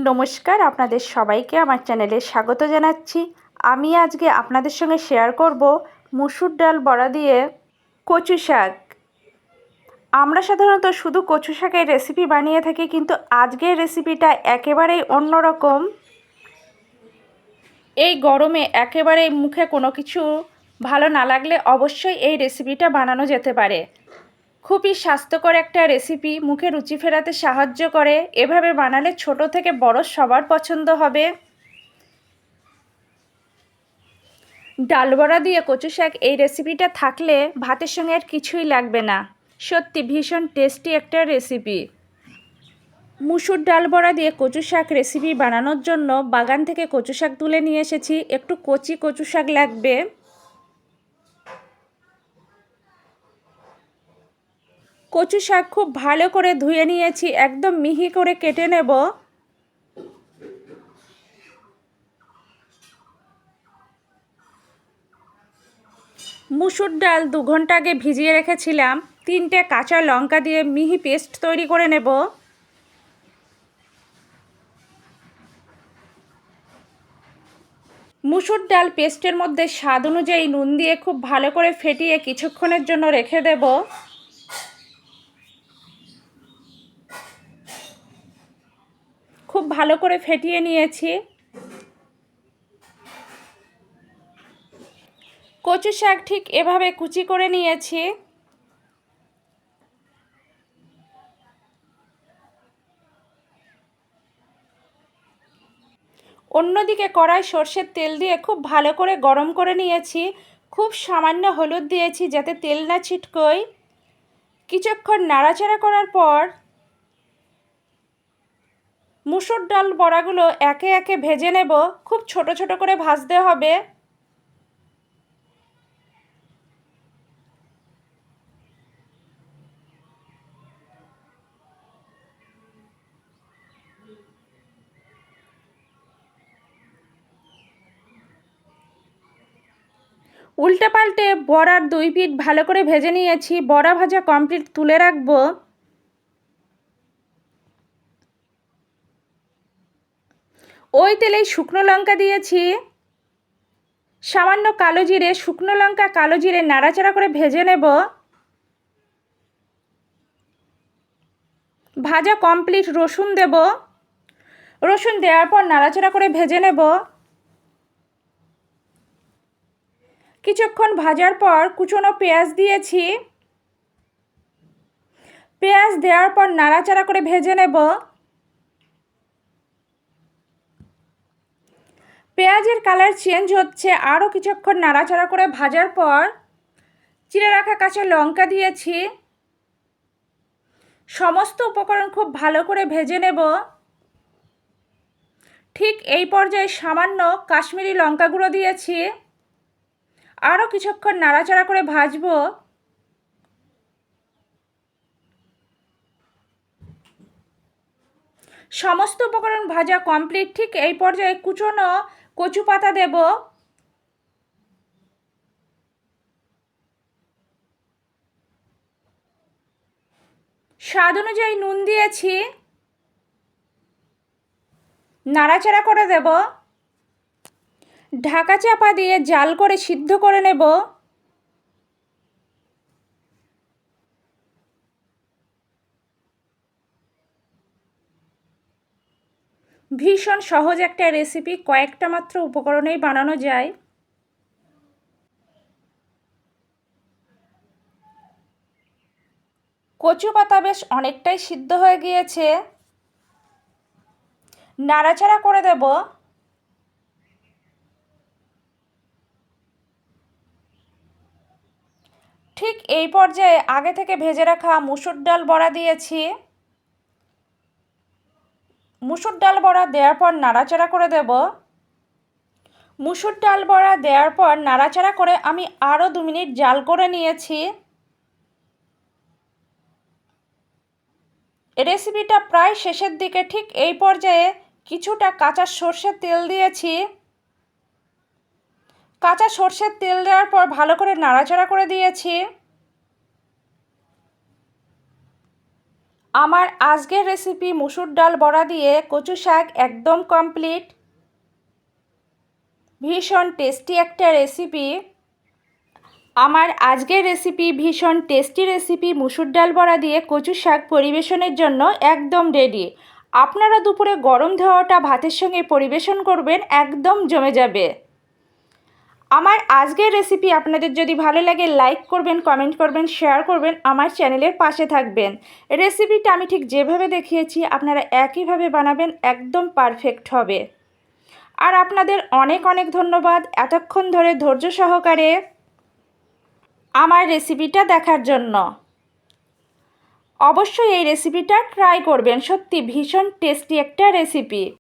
নমস্কার, আপনাদের সবাইকে আমার চ্যানেলে স্বাগত জানাচ্ছি। আমি আজকে আপনাদের সঙ্গে শেয়ার করব মুসুর ডাল বড়া দিয়ে কচু শাক। আমরা সাধারণত শুধু কচু শাকের রেসিপি বানিয়ে থাকি, কিন্তু আজকের রেসিপিটা একেবারেই অন্যরকম। এই গরমে একেবারে মুখে কোনো কিছু ভালো না লাগলে অবশ্যই এই রেসিপিটা বানানো যেতে পারে। খুবই স্বাস্থ্যকর একটা রেসিপি, মুখে রুচি ফেরাতে সাহায্য করে। এভাবে বানালে ছোট থেকে বড় সবার পছন্দ হবে। ডাল বড়া দিয়ে কচু শাক এই রেসিপিটা থাকলে ভাতের সঙ্গে আর কিছুই লাগবে না। সত্যি ভীষণ টেস্টি একটা রেসিপি। মুসুর ডাল বড়া দিয়ে কচু শাক রেসিপি বানানোর জন্য বাগান থেকে কচু শাক তুলে নিয়ে এসেছি। একটু কচি কচু শাক লাগবে। কচু শাক খুব ভালো করে ধুয়ে নিয়েছি, একদম মিহি করে কেটে নেব। মুসুর ডাল 2 ঘন্টা আগে ভিজিয়ে রেখেছিলাম। 3টে কাঁচা লঙ্কা দিয়ে মিহি পেস্ট তৈরি করে নেব। মুসুর ডাল পেস্টের মধ্যে স্বাদ অনুযায়ী নুন দিয়ে খুব ভালো করে ফেটিয়ে কিছুক্ষণের জন্য রেখে দেব। খুব ভালো করে ফেটিয়ে নিয়েছি। কচু শাক ঠিক এভাবে কুচি করে নিয়েছি। অন্যদিকে কড়াই সর্ষের তেল দিয়ে খুব ভালো করে গরম করে নিয়েছি। খুব সামান্য হলুদ দিয়েছি যাতে তেল না ছিটকোয়। কিছুক্ষণ নাড়াচাড়া করার পর মুসুর ডাল বড়াগুলো একে একে ভেজে নেব। খুব ছোট ছোট করে ভাজতে হবে। উল্টে পাল্টে বড়ার 2 পিঠ ভালো করে ভেজে নিয়েছি। বড়া ভাজা কমপ্লিট, তুলে রাখবো। ওই তেলেই শুকনো লঙ্কা দিয়েছি, সামান্য কালো জিরে। শুকনো লঙ্কা কালো জিরে নাড়াচাড়া করে ভেজে নেব। ভাজা কমপ্লিট। রসুন দেব। রসুন দেওয়ার পর নাড়াচাড়া করে ভেজে নেব। কিছুক্ষণ ভাজার পর কুচনো পেঁয়াজ দিয়েছি। পেঁয়াজ দেওয়ার পর নাড়াচাড়া করে ভেজে নেব। পেঁয়াজের কালার চেঞ্জ হচ্ছে, আরও কিছুক্ষণ নাড়াচাড়া করে ভাজার পর চিড়ে রাখা কাঁচা লঙ্কা দিয়েছি। সমস্ত উপকরণ খুব ভালো করে ভেজে নেব। ঠিক এই পর্যায়ে সামান্য কাশ্মীরি লঙ্কা গুঁড়ো দিয়েছি। আরও কিছুক্ষণ নাড়াচাড়া করে ভাজবো। সমস্ত উপকরণ ভাজা কমপ্লিট। ঠিক এই পর্যায়ে কুচনো কচু পাতা দেব। স্বাদ অনুযায়ী নুন দিয়েছি। নাড়াচাড়া করে দেব। ঢাকা চাপা দিয়ে জাল করে সিদ্ধ করে নেব। ভীষণ সহজ একটা রেসিপি, কয়েকটা মাত্র উপকরণেই বানানো যায়। কচু পাতা বেশ অনেকটাই সিদ্ধ হয়ে গিয়েছে। নাড়াচাড়া করে দেব। ঠিক এই পর্যায়ে আগে থেকে ভেজে রাখা মুসুর ডাল বড়া দিয়েছি। মুসুর ডাল বড়া দেওয়ার পর নাড়াচাড়া করে দেব। মুসুর ডাল বড়া দেওয়ার পর নাড়াচাড়া করে আমি আরও 2 মিনিট জাল করে নিয়েছি। রেসিপিটা প্রায় শেষের দিকে। ঠিক এই পর্যায়ে কিছুটা কাঁচা সর্ষের তেল দিয়েছি। কাঁচা সর্ষের তেল দেওয়ার পর ভালো করে নাড়াচাড়া করে দিয়েছি। আমার আজকের রেসিপি মুসুর ডাল বড়া দিয়ে কচু শাক একদম কমপ্লিট। ভীষণ টেস্টি একটা রেসিপি। আমার আজকের রেসিপি ভীষণ টেস্টি রেসিপি মুসুর ডাল বড়া দিয়ে কচু শাক পরিবেশনের জন্য একদম রেডি। আপনারা দুপুরে গরম ধোয়াটা ভাতের সঙ্গে পরিবেশন করবেন, একদম জমে যাবে। আমার আজকের রেসিপি আপনাদের যদি ভালো লাগে লাইক করবেন, কমেন্ট করবেন, শেয়ার করবেন, আমার চ্যানেলের পাশে থাকবেন। রেসিপিটা আমি ঠিক যেভাবে দেখিয়েছি আপনারা একইভাবে বানাবেন, একদম পারফেক্ট হবে। আর আপনাদের অনেক অনেক ধন্যবাদ এতক্ষণ ধরে ধৈর্য সহকারে আমার রেসিপিটা দেখার জন্য। অবশ্যই এই রেসিপিটা ট্রাই করবেন, সত্যি ভীষণ টেস্টি একটা রেসিপি।